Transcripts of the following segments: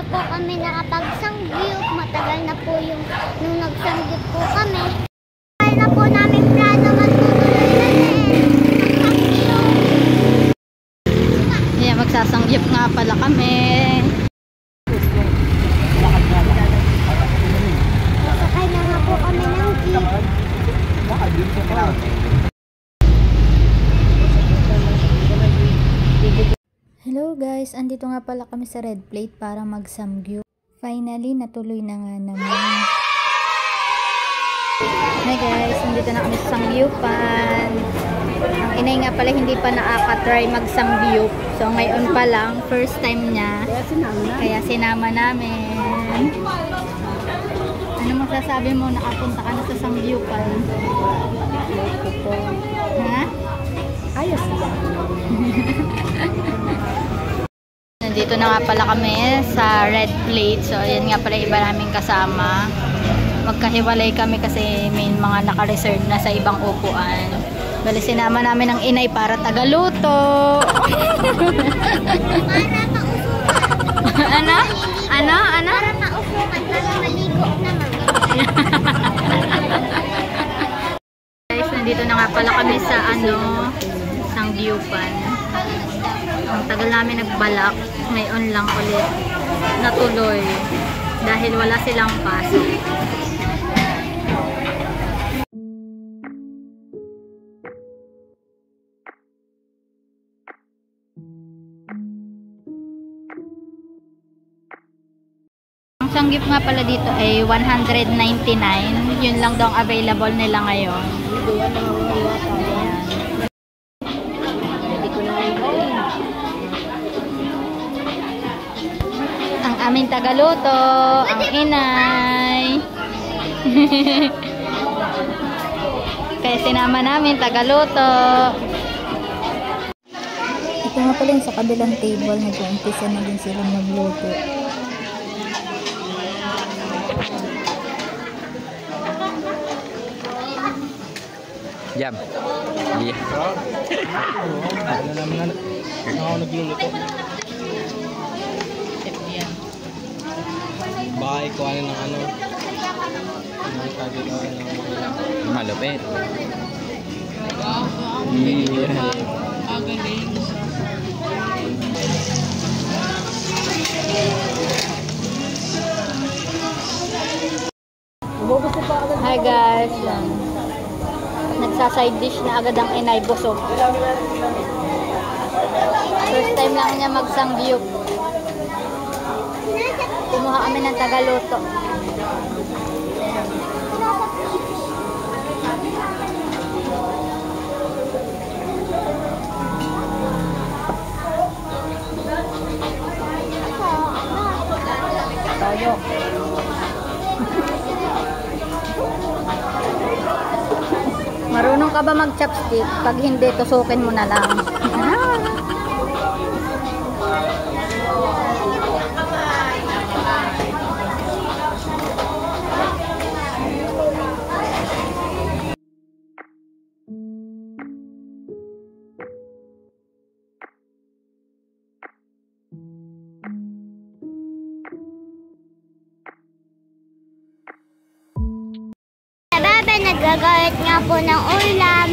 po kami nakapagsangyup. Matagal na po yung nung nagsangyup po kami. Kaya na po namin plano magtutuloy na din. Yeah, magsasangyup nga pala kami. Sakay na nga po kami ng jeep. Hello guys, andito nga pala kami sa Red Plate para mag-samgyup. Finally, natuloy na nga naman. Hi guys, andito na kami sa samgyupan. Ang inay nga pala hindi pa nakaka-try mag-samgyup. So ngayon pa lang, first time niya. Kaya sinama namin. Ano masasabi mo, nakapunta ka na sa samgyupan? Ha? Ayos ba? Nandito na nga pala kami sa Red Plate. So, ayan nga pala iba naming kasama. Magkahiwalay kami kasi may mga naka-reserve na sa ibang upuan. Bali, sinama namin ang inay para tagaluto. Ano? Ano? Ano? Para mausukan, para maligo naman. Guys, nandito na nga pala kami sa Sangyupan. Ang tagal namin nagbalak, ngayon lang ulit natuloy dahil wala silang pasok. Ang sangyup nga pala dito ay 199. Yun lang daw ang available nila ngayon. Ayan. Ang aming tagaluto, ang inay. Kaya sinama namin tagaluto. Ito nga pala yung sa kabilang table, nag-umpisa na din sila magluto. Jam. Iya. Ano naman ako nagluluto. Baka ikuha ng ano. Malupit. Iya. Magaling. Hi guys. Nagsa-side dish na agad ang inay, busog. First time lang niya magsangyup. Kumuha kami ng tagaluto. Tayo. Marunong ka ba mag-chopstick? Pag hindi, tusukin mo na lang. Bebe, nagagayat nga po ng ulam.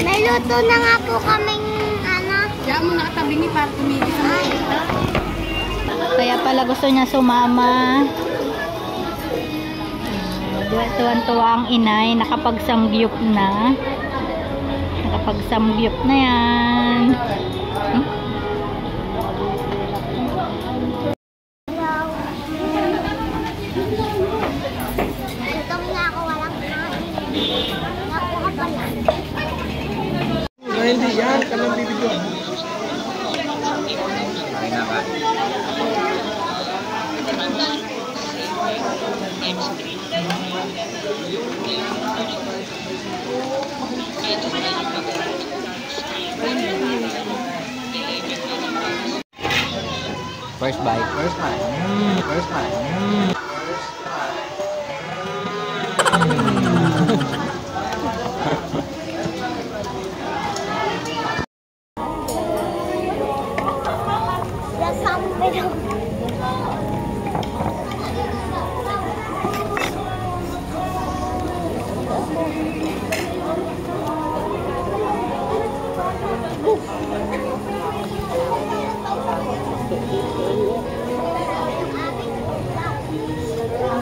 May luto na nga po kaming Diyan mo nakatabi ni para tumigil sa Kaya pala gusto niya sumama. Tuwan-tuwa ang inay, nakapagsamgyup na. Nakapagsamgyup na yan. Gutom na ako, walang kain. Naku ka pala. Hindi yan, kalang bibigyan. Kain na ba? First bite. First bite. First bite. Ang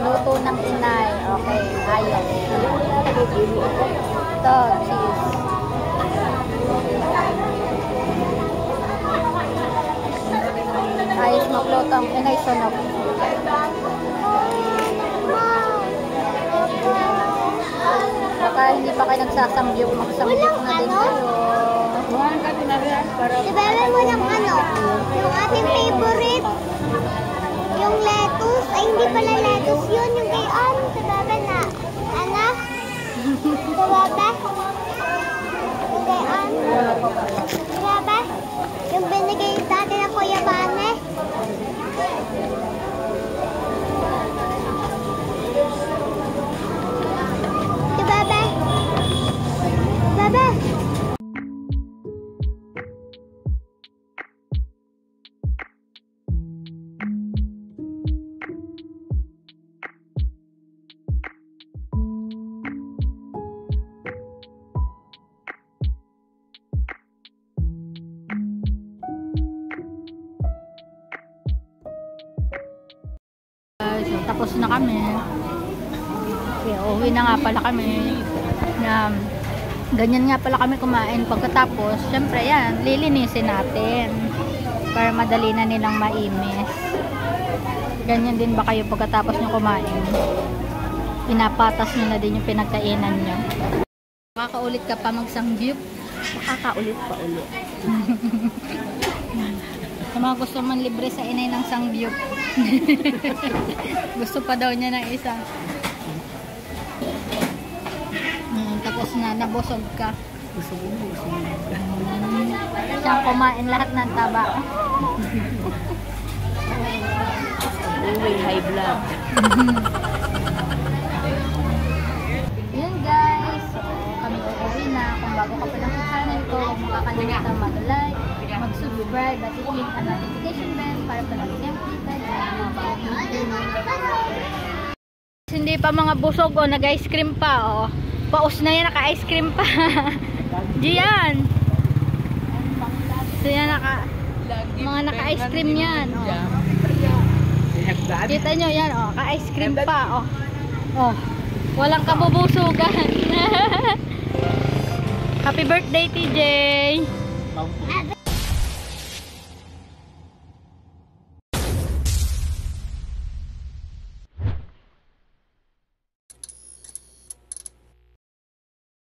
luto ng inay. Okay, ayaw. Ito, cheese. Ayos magluto ang inay sunog. Baka hindi pa kayo nagsasamgyup, magsamgyup na din kayo. Ibebe mo ng ano, yung ating favorite, yung lettuce, ay hindi pala lettuce yun, yung kay Ann, ibebe na, anak, ibebe, yung kay Ann, ibebe, yung binigay dati na Kuya Bane. Ibebe, ibebe. So, tapos na kami. Okay, uwi na nga pala kami. Na, ganyan nga pala kami kumain. Pagkatapos, syempre yan, lilinisin natin. Para madali na nilang maimis. Ganyan din ba kayo pagkatapos nyo kumain? Pinapatas nyo na din yung pinagkainan nyo. Makakaulit ka pa magsangyup. Makakaulit pa ulit. Sa mga gusto man libre sa inay ng sangyup. Gusto pa daw niya ng isa. Tapos na, nabusog ka. Siyang kumain lahat ng taba. Uwing high blood. Yun guys. So, kami uuwi na. Kung bago ka pa lang sa channel ko, huwag mo kakalimutan mag-like, mag-subscribe, at i-click ang notification bell para palagi kayong updated sa mga bagong video. Hindi pa mga busog o, nag-ice cream pa o. Paus na yan, naka-ice cream pa. Diyan. So yan, mga naka-ice cream yan o. Kita nyo yan o, naka-ice cream pa o. Oh, walang kabubusugan. Happy birthday TJ.